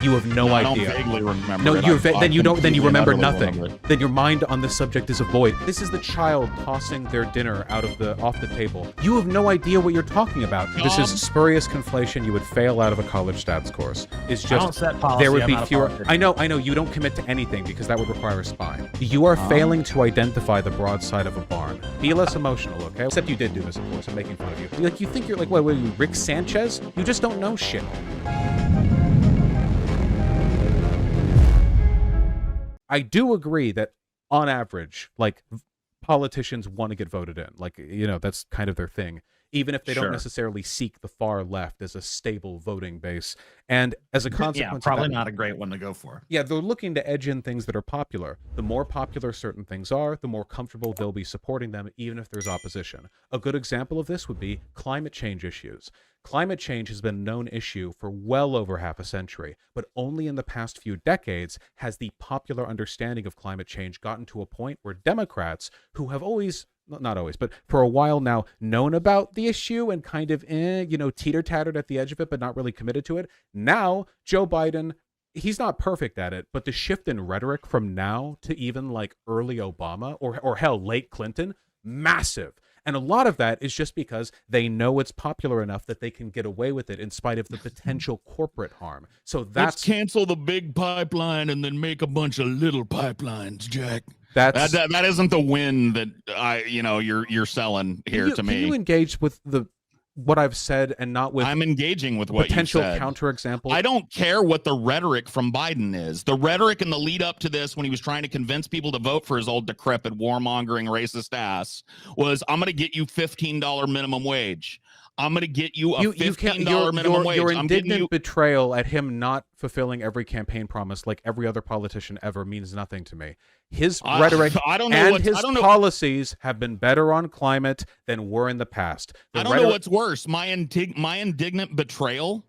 You have no idea. I don't vaguely remember. No, then you don't. Then you remember nothing. Remember. Then your mind on this subject is a void. This is the child tossing their dinner off the table. You have no idea what you're talking about. This is spurious conflation. You would fail out of a college stats course. It's just I don't set policy, there would be I'm not a fewer. politician. I know. You don't commit to anything because that would require a spine. You are failing to identify the broad side of a barn. Be less emotional, okay? Except you did do this, of course. I'm making fun of you. Like you think you're like, what are you, Rick Sanchez? You just don't know shit. I do agree that, on average, like, politicians want to get voted in. Like, you know, that's kind of their thing. Even if they don't necessarily seek the far left as a stable voting base. And as a consequence probably of that, not a great one to go for. yeah, they're looking to edge in things that are popular. The more popular certain things are, the more comfortable they'll be supporting them, even if there's opposition. A good example of this would be climate change issues. Climate change has been a known issue for well over half a century, but only in the past few decades has the popular understanding of climate change gotten to a point where Democrats, who have always, not always, but for a while now, known about the issue and kind of, teeter-tattered at the edge of it, but not really committed to it. Now, Joe Biden, he's not perfect at it, but the shift in rhetoric from now to even like early Obama or hell, late Clinton, massive. And a lot of that is just because they know it's popular enough that they can get away with it in spite of the potential corporate harm. So that's... Let's cancel the big pipeline and then make a bunch of little pipelines, Jack. That isn't the win that you're selling here to me. Can you engage with what I've said and not with... I'm engaging with what potential you said. Counterexample. I don't care what the rhetoric from Biden is. The rhetoric in the lead up to this, when he was trying to convince people to vote for his old decrepit warmongering racist ass, was I'm going to get you $15 minimum wage. I'm going to get you a $15 minimum wage. Your indignant betrayal at him not fulfilling every campaign promise like every other politician ever means nothing to me. His rhetoric and his policies have been better on climate than were in the past. I don't know what's worse, my indignant betrayal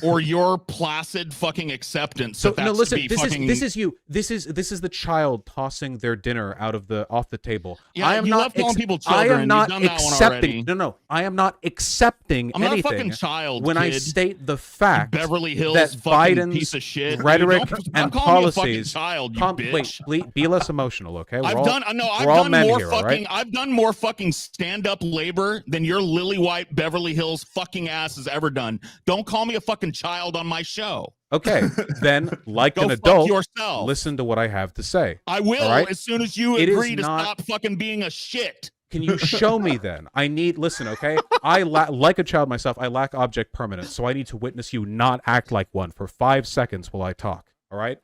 or your placid fucking acceptance. So no, listen. This is you. This is the child tossing their dinner off the table. Yeah, I am not calling people children. I am not You've done accepting. that one No, I am not accepting I'm not anything. a fucking child, when kid. I state the fact Beverly Hills that fucking Biden's piece of shit, rhetoric and policies. Child, you bitch. Wait, be less emotional, okay? I've done more fucking stand-up labor than your lily white Beverly Hills fucking ass has ever done. Don't call me a fucking child on my show. Okay, then, like an fuck adult, yourself. Listen to what I have to say. I will, right? as soon as you agree to stop fucking being a shit. Can you show me then? Listen, okay? Like a child myself, I lack object permanence, so I need to witness you not act like one for 5 seconds while I talk, all right?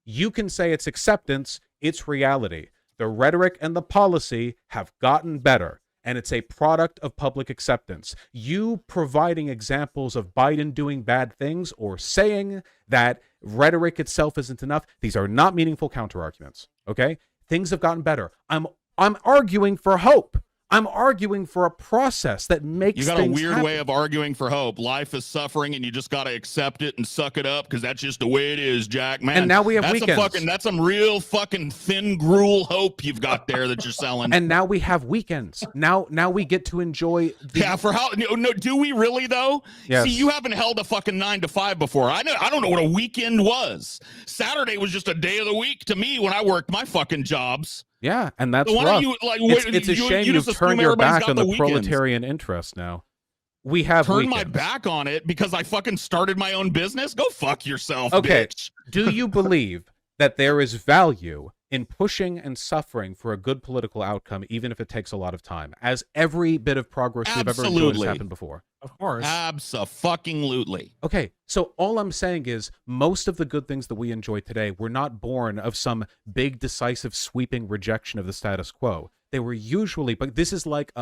You can say it's acceptance, it's reality. The rhetoric and the policy have gotten better, and it's a product of public acceptance. You providing examples of Biden doing bad things or saying that rhetoric itself isn't enough, these are not meaningful counterarguments, okay? Things have gotten better. I'm arguing for hope. I'm arguing for a process that makes things happen. You got a weird way of arguing for hope. Life is suffering, and you just got to accept it and suck it up because that's just the way it is, Jack. Man, and now we have weekends. That's some real fucking thin gruel hope you've got there that you're selling. And now we have weekends. Now we get to enjoy. For how? No, do we really though? Yes. See, you haven't held a fucking 9 to 5 before. I don't know what a weekend was. Saturday was just a day of the week to me when I worked my fucking jobs. Yeah, and that's so rough. It's a shame you've turned your back on the proletarian interest now. We have turned my back on it because I fucking started my own business? Go fuck yourself, bitch. Do you believe that there is value in pushing and suffering for a good political outcome, even if it takes a lot of time, as every bit of progress we've ever enjoyed has happened before? Of course. Abso-fucking-lutely. Okay, so all I'm saying is most of the good things that we enjoy today were not born of some big, decisive, sweeping rejection of the status quo. They were usually, but this is like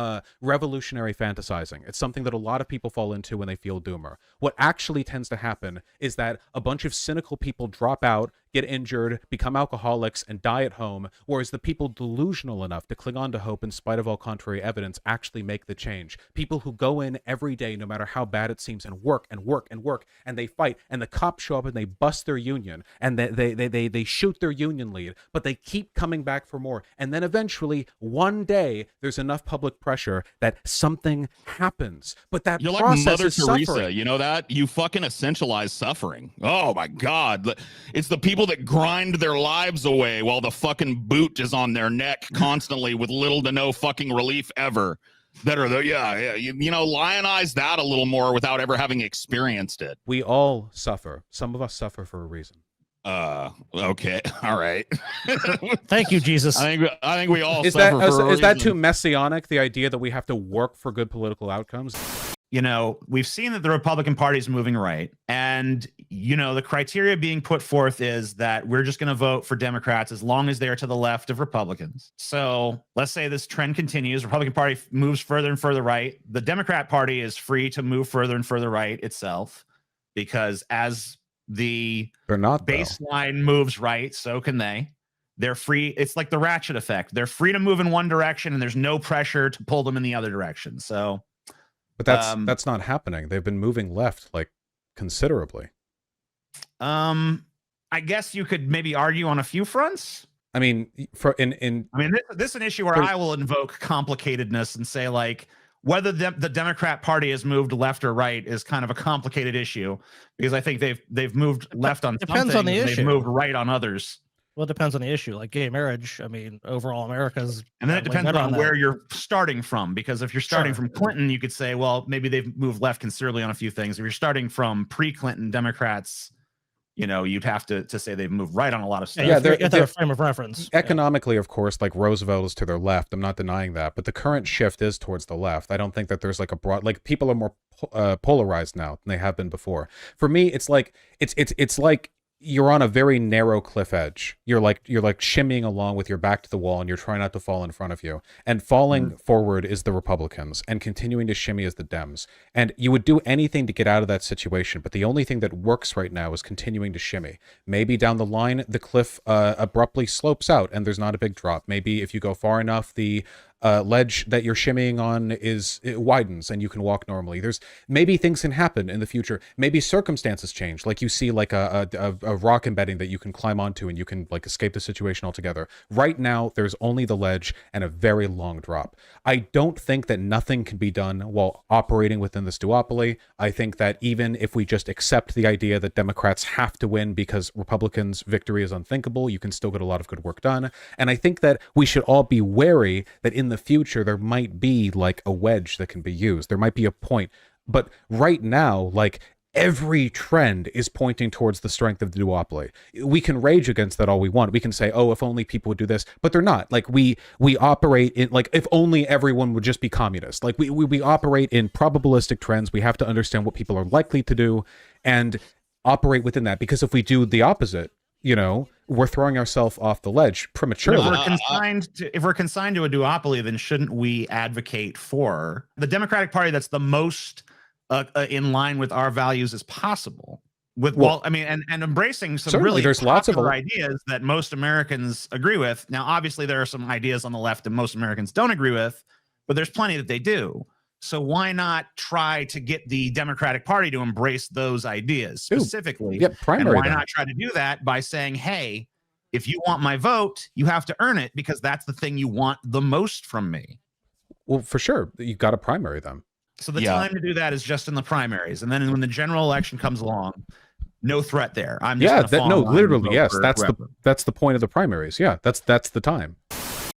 revolutionary fantasizing. It's something that a lot of people fall into when they feel doomer. What actually tends to happen is that a bunch of cynical people drop out, get injured, become alcoholics, and die at home, whereas the people delusional enough to cling on to hope in spite of all contrary evidence actually make the change. People who go in every day, no matter how bad it seems, and work and work and work, and they fight, and the cops show up and they bust their union, and they shoot their union lead, but they keep coming back for more. And then eventually, one day, there's enough public pressure that something happens. But that You're like process Mother is Teresa, suffering. you know that? You fucking essentialize suffering. Oh my God. It's the people that grind their lives away while the fucking boot is on their neck constantly with little to no fucking relief ever. That are the, you know, lionize that a little more without ever having experienced it. We all suffer. Some of us suffer for a reason. Okay. All right. Thank you, Jesus. I think we all Is suffer that for a is that reason. too messianic, the idea that we have to work for good political outcomes? You know, we've seen that the Republican Party is moving right. And, you know, the criteria being put forth is that we're just going to vote for Democrats as long as they're to the left of Republicans. So let's say this trend continues. Republican Party moves further and further right. The Democrat Party is free to move further and further right itself, because as the They're not, though. baseline moves right, so can they. They're free. It's like the ratchet effect. They're free to move in one direction, and there's no pressure to pull them in the other direction. So, But that's not happening. They've been moving left like considerably. I guess you could maybe argue on a few fronts. I mean, I mean, This is an issue where I will invoke complicatedness and say, like, whether the Democrat Party has moved left or right is kind of a complicated issue, because I think they've moved left on Depends some on the things, issue. they've moved right on others. Well, it depends on the issue. Like gay marriage, I mean, overall, America's And then it way depends better on that. where you're starting from, because if you're starting Sure. from Clinton, you could say, well, maybe they've moved left considerably on a few things. If you're starting from pre-Clinton Democrats, you know, you'd have to say they've moved right on a lot of stuff. Yeah, they're- you have a frame of reference. economically, of course, like Roosevelt is to their left. I'm not denying that, but the current shift is towards the left. I don't think that there's like a broad, like people are more polarized now than they have been before. For me, it's like it's like you're on a very narrow cliff edge. You're like shimmying along with your back to the wall, and you're trying not to fall in front of you. And falling forward is the Republicans, and continuing to shimmy is the Dems. And you would do anything to get out of that situation, but the only thing that works right now is continuing to shimmy. Maybe down the line the cliff abruptly slopes out, and there's not a big drop. Maybe if you go far enough, the ledge that you're shimmying on it widens and you can walk normally. There's maybe things can happen in the future. Maybe circumstances change, like you see like a rock embedding that you can climb onto and you can like escape the situation altogether. Right now, there's only the ledge and a very long drop. I don't think that nothing can be done while operating within this duopoly. I think that even if we just accept the idea that Democrats have to win because Republicans' victory is unthinkable, you can still get a lot of good work done. And I think that we should all be wary that in the future there might be like a wedge that can be used. There might be a point. But right now, like, every trend is pointing towards the strength of the duopoly. We can rage against that all we want. We can say, oh, if only people would do this, but they're not. Like we operate in, like, if only everyone would just be communist. Like we operate in probabilistic trends. We have to understand what people are likely to do and operate within that, because if we do the opposite, you know, we're throwing ourselves off the ledge prematurely. If we're consigned to a duopoly, then shouldn't we advocate for the Democratic Party that's the most in line with our values as possible? And embracing some really there's lots of ideas that most Americans agree with. Now, obviously, there are some ideas on the left that most Americans don't agree with, but there's plenty that they do. So why not try to get the Democratic Party to embrace those ideas specifically? And why not try to do that by saying, hey, if you want my vote, you have to earn it, because that's the thing you want the most from me. Well, for sure. You got to primary them. So the time to do that is just in the primaries. And then when the general election comes along, no threat there. I'm just literally, yes. That's the point of the primaries. Yeah, that's the time.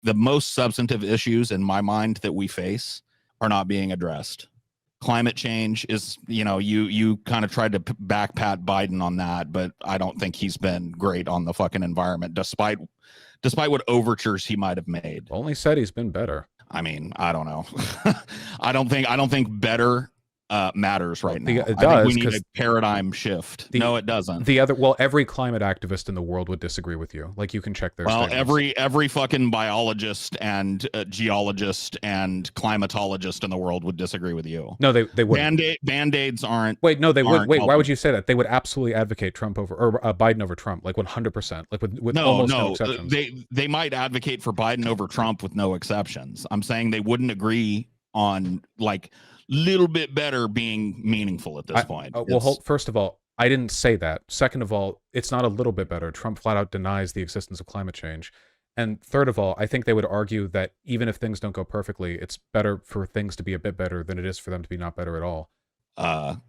The most substantive issues in my mind that we face are not being addressed. Climate change is, you know, you kind of tried to back Pat Biden on that, but I don't think he's been great on the fucking environment, despite what overtures he might have made. Only said he's been better. I mean, I don't know. I don't think better matters right now. It I does, think we need a paradigm shift. No, it doesn't. Every climate activist in the world would disagree with you. Like, you can check their statements. every fucking biologist and geologist and climatologist in the world would disagree with you. No, they wouldn't. Band-aids aren't. Wait, no, they would. Wait, why helping. would you say that? They would absolutely advocate Trump over, or Biden over Trump, like 100%, like with almost no exceptions. They might advocate for Biden over Trump with no exceptions. I'm saying they wouldn't agree on like little bit better being meaningful at this point. First of all, I didn't say that. Second of all, it's not a little bit better. Trump flat out denies the existence of climate change. And third of all, I think they would argue that even if things don't go perfectly, it's better for things to be a bit better than it is for them to be not better at all.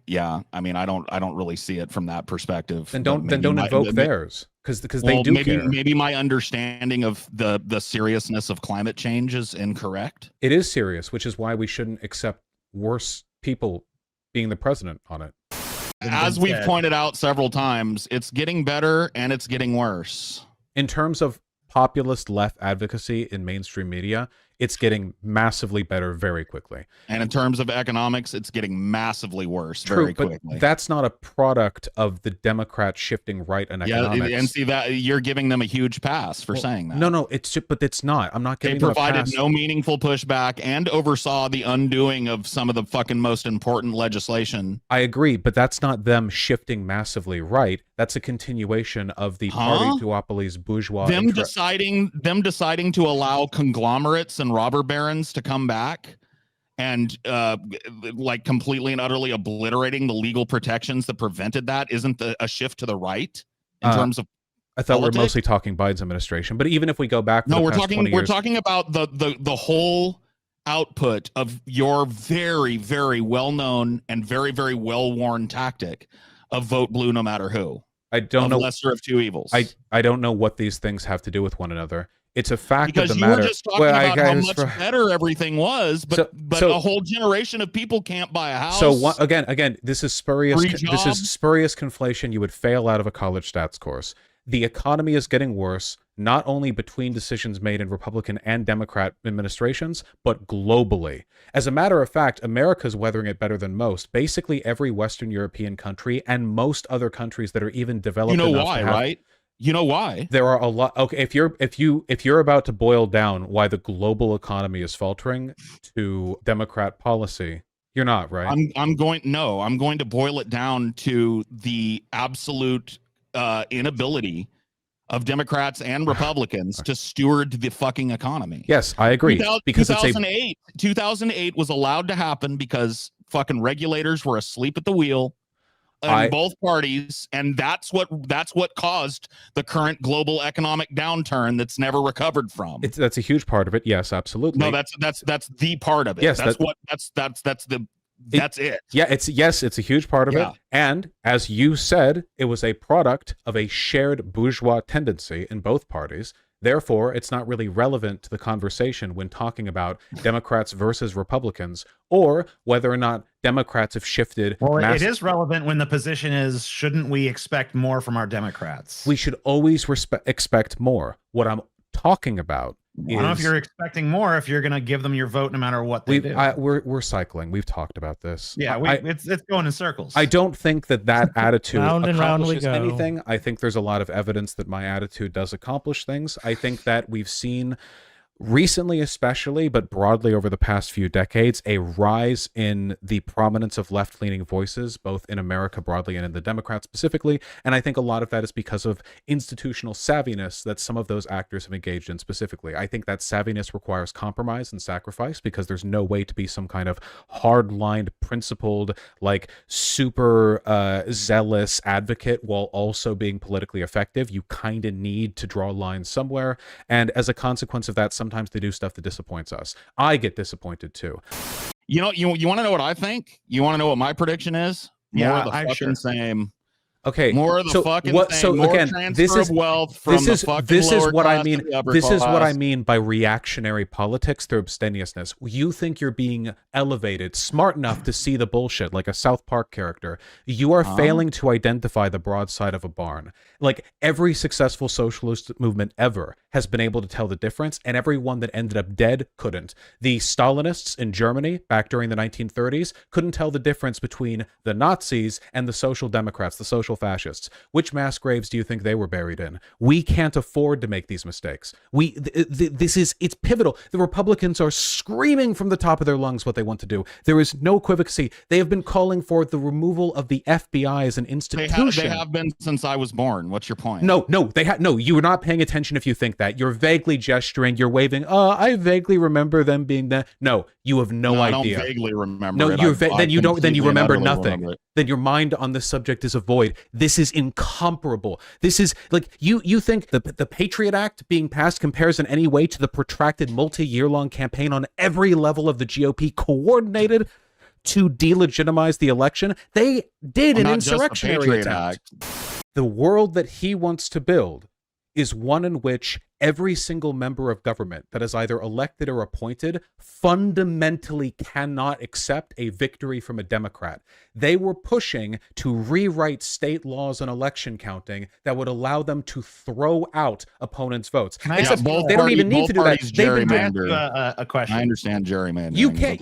Yeah, I mean, I don't really see it from that perspective. Then don't invoke theirs, because they do care. Maybe my understanding of the seriousness of climate change is incorrect. It is serious, which is why we shouldn't accept worse people being the president on it. As we've pointed out several times, it's getting better and it's getting worse. In terms of populist left advocacy in mainstream media, it's getting massively better very quickly. And in terms of economics, it's getting massively worse very quickly. But that's not a product of the Democrats shifting right in economics. Yeah, and see that you're giving them a huge pass for saying that. No, but it's not. I'm not giving them a pass. They provided no meaningful pushback and oversaw the undoing of some of the fucking most important legislation. I agree, but that's not them shifting massively right. That's a continuation of the party duopoly's bourgeois. Them deciding to allow conglomerates and robber barons to come back and like completely and utterly obliterating the legal protections that prevented that isn't a shift to the right in terms of I thought we're mostly talking Biden's administration, but even if we go back we're talking about the whole output of your very, very well-known and very, very well-worn tactic of vote blue no matter who. I don't know. Lesser of two evils. I don't know what these things have to do with one another. It's a fact of the because matter. you were just talking about how much better everything was, but a whole generation of people can't buy a house. So again, this is spurious. This is spurious conflation. You would fail out of a college stats course. The economy is getting worse, not only between decisions made in Republican and Democrat administrations, but globally. As a matter of fact, America's weathering it better than most. Basically, every Western European country and most other countries that are even developed. You know why, right? You know why? There are a lot. Okay, if you're about to boil down why the global economy is faltering to Democrat policy, you're not, right? I'm going to boil it down to the absolute inability of Democrats and Republicans to steward the fucking economy. Yes, I agree. Because 2008 was allowed to happen because fucking regulators were asleep at the wheel in both parties, and that's what caused the current global economic downturn that's never recovered from. That's a huge part of it. Yes, absolutely. No, that's the part of it. Yes, that's it. Yeah, it's a huge part of it. And as you said, it was a product of a shared bourgeois tendency in both parties. Therefore, it's not really relevant to the conversation when talking about Democrats versus Republicans, or whether or not Democrats have shifted. Well, it is relevant when the position is, shouldn't we expect more from our Democrats? We should always expect more. What I'm talking about I don't know if you're expecting more if you're going to give them your vote no matter what they do. We're cycling. We've talked about this. Yeah, it's going in circles. I don't think that attitude accomplishes round anything. I think there's a lot of evidence that my attitude does accomplish things. I think that we've seen recently, especially, but broadly over the past few decades, a rise in the prominence of left-leaning voices, both in America broadly and in the Democrats specifically. And I think a lot of that is because of institutional savviness that some of those actors have engaged in specifically. I think that savviness requires compromise and sacrifice, because there's no way to be some kind of hard-lined, principled, like super zealous advocate while also being politically effective. You kind of need to draw lines somewhere. And as a consequence of that, sometimes they do stuff that disappoints us. I get disappointed too. You want to know what I think? You want to know what my prediction is? More of the fucking same. Okay, More of the so fucking what? thing. So More again, transfer of wealth from this the is fucking this is lower what I class mean. to the upper This is what I class. mean by reactionary politics through abstemiousness. You think you're being elevated, smart enough to see the bullshit, like a South Park character. You are failing to identify the broad side of a barn. Like every successful socialist movement ever has been able to tell the difference, and everyone that ended up dead couldn't. The Stalinists in Germany back during the 1930s couldn't tell the difference between the Nazis and the Social Democrats, the social fascists. Which mass graves do you think they were buried in? We can't afford to make these mistakes. It's pivotal. The Republicans are screaming from the top of their lungs what they want to do. There is no equivocy. They have been calling for the removal of the FBI as an institution. They have been since I was born. What's your point? No, you are not paying attention if you think that. You're vaguely gesturing, you're waving, I vaguely remember them being that. No, you have no idea. I don't vaguely remember no, it. Then you remember nothing. Remember then your mind on this subject is a void. This is incomparable. This is like you think the Patriot Act being passed compares in any way to the protracted multi-year-long campaign on every level of the GOP coordinated to delegitimize the election? They did an insurrectionary attempt. The world that he wants to build is one in which every single member of government that is either elected or appointed fundamentally cannot accept a victory from a Democrat. They were pushing to rewrite state laws on election counting that would allow them to throw out opponents' votes. Except they don't even need to do that. They've been a question. I understand gerrymandering.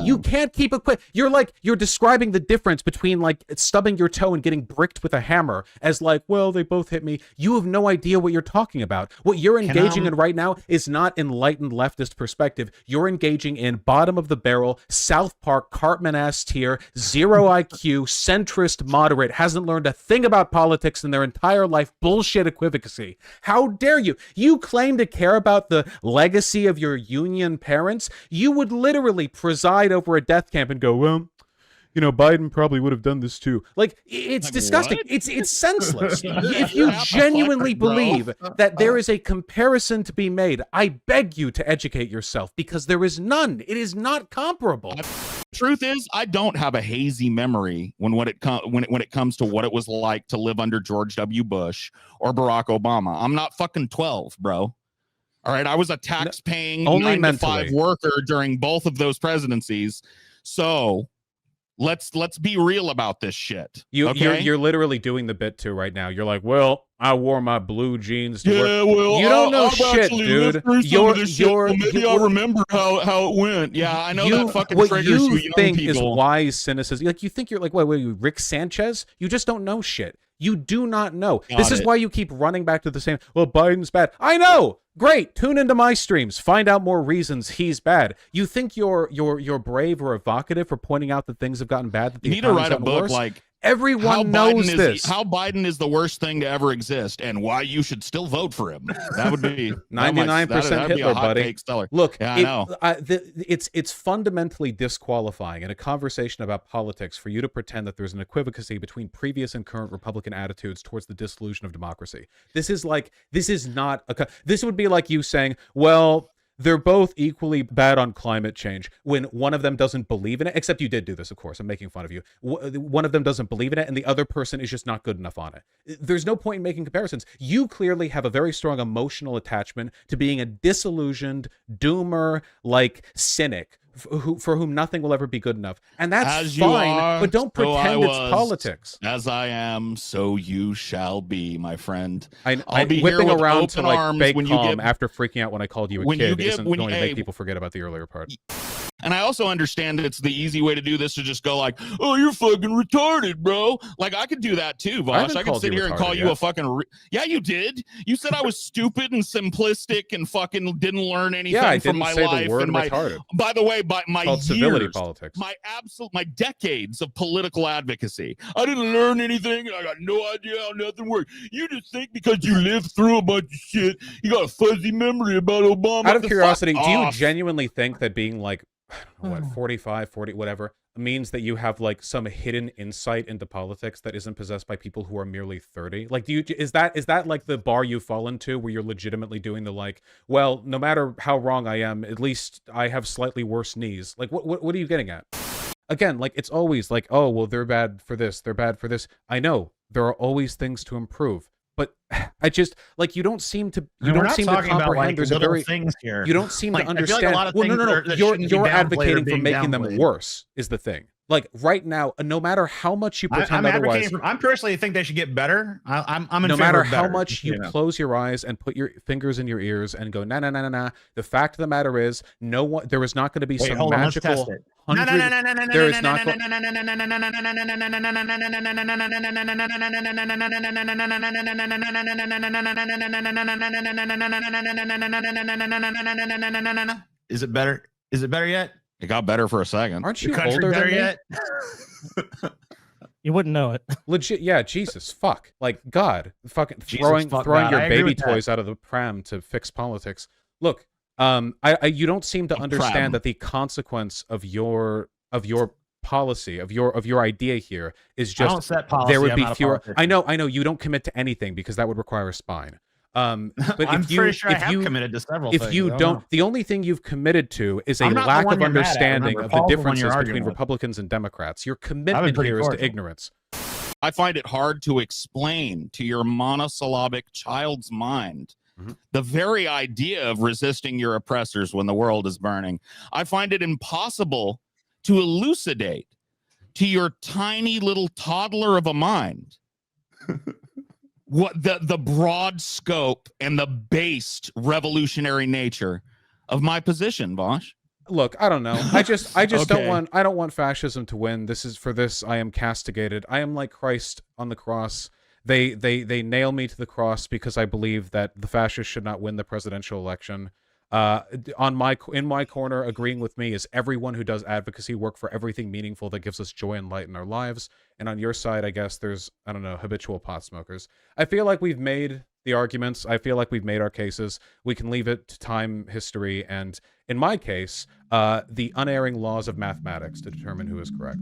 You can't keep a quick. You're describing the difference between like stubbing your toe and getting bricked with a hammer as like, well, they both hit me. You have no idea what you're talking about. What you're engaging in right now is not enlightened leftist perspective. You're engaging in bottom of the barrel, South Park, Cartman-ass tier, zero IQ, centrist, moderate, hasn't learned a thing about politics in their entire life, bullshit equivocacy. How dare you? You claim to care about the legacy of your Union parents. You would literally preside over a death camp and go, well, you know, Biden probably would have done this too. Like, it's disgusting. What? It's senseless. If you genuinely believe that there is a comparison to be made, I beg you to educate yourself, because there is none. It is not comparable. Truth is, I don't have a hazy memory when it comes to what it was like to live under George W. Bush or Barack Obama. I'm not fucking 12, bro. All right, I was a tax-paying 9-to-5 worker during both of those presidencies. So let's be real about this shit. You're literally doing the bit too right now. You're like, well, I wore my blue jeans to work. Well, you don't know shit, dude. Maybe I remember how it went. Yeah, I know that fucking triggers you young think people. Is wise cynicism. Like, you think you're like, what, Rick Sanchez? You just don't know shit. You do not know. This is why you keep running back to the same, well, Biden's bad. I know. Great. Tune into my streams. Find out more reasons he's bad. You think you're brave or evocative for pointing out that things have gotten bad? That the you need to write a book worse? like everyone knows this. How Biden is the worst thing to ever exist, and why you should still vote for him. That would be 99% Hitler, buddy. Look, yeah, I know. It's fundamentally disqualifying in a conversation about politics for you to pretend that there's an equivocacy between previous and current Republican attitudes towards the dissolution of democracy. This is not this would be like you saying, well, they're both equally bad on climate change when one of them doesn't believe in it, except you did do this, of course. I'm making fun of you. One of them doesn't believe in it, and the other person is just not good enough on it. There's no point in making comparisons. You clearly have a very strong emotional attachment to being a disillusioned, doomer, like cynic, for whom nothing will ever be good enough. And that's fine, but don't pretend it's politics. As I am, so you shall be, my friend. I'll be whipping around to like fake calm after freaking out when I called you a kid isn't going to make people forget about the earlier part. And I also understand it's the easy way to do this to just go like, oh, you're fucking retarded, bro. Like, I could do that too, Vaush. I could sit here and call you a fucking... Yeah, you did. You said I was stupid and simplistic and fucking didn't learn anything from my life. And by the way, by my years, civility politics. my decades of political advocacy, I didn't learn anything and I got no idea how nothing worked. You just think because you lived through a bunch of shit, you got a fuzzy memory about Obama. Out of curiosity, do you genuinely think that being like, I don't know, what, 45, 40, whatever, means that you have like some hidden insight into politics that isn't possessed by people who are merely 30? Like, is that like the bar you fall into where you're legitimately doing the like, well, no matter how wrong I am, at least I have slightly worse knees? Like, what are you getting at? Again, like, it's always like, oh, well, they're bad for this, they're bad for this. I know. There are always things to improve. But I just like you don't seem to we're don't not seem to talking about, comprehend. like, There's a little very things here. you don't seem Like, to I feel like a understand. lot of Well, no, things no, no. that You're shouldn't be downplayed advocating are for being making them downplayed. worse. Is the thing. Like right now, no matter how much you pretend otherwise, I personally think they should get better. I'm in no favor matter of how better, much you close your eyes and put your fingers in your ears and go nah nah nah nah nah. The fact of the matter is, no one. There is not going to be some magical hundred. There is not. Is it better? Is it better yet? It got better for a second. Aren't Your you country older better than me? yet? You wouldn't know it. Legit, yeah, Jesus, fuck. Like, God, fucking Jesus, throwing fuck throwing God. your I agree baby with that. toys out of the pram to fix politics. Look, you don't seem to A understand pram. that the consequence of your policy, of your idea here is I don't just set policy. there would I'm be not a fewer. politician. I know, you don't commit to anything because that would require a spine. But I'm if you, pretty sure I if have you, committed to several if things. you I don't, know. the only thing you've committed to is a I'm not the lack one of you're mad at, understanding remember. of the Paul's the one differences you're between arguing with. Republicans and Democrats. Your I've been commitment pretty here is to cordial. ignorance. I find it hard to explain to your monosyllabic child's mind the very idea of resisting your oppressors when the world is burning. I find it impossible to elucidate to your tiny little toddler of a mind what the broad scope and the based revolutionary nature of my position, Vaush. Look, I don't know. I just Okay. I don't want fascism to win. For this I am castigated. I am like Christ on the cross. They nail me to the cross because I believe that the fascists should not win the presidential election. In my corner, agreeing with me is everyone who does advocacy work for everything meaningful that gives us joy and light in our lives. And on your side, I guess there's, I don't know, habitual pot smokers. I feel like we've made the arguments. I feel like we've made our cases. We can leave it to time, history, and in my case, the unerring laws of mathematics to determine who is correct.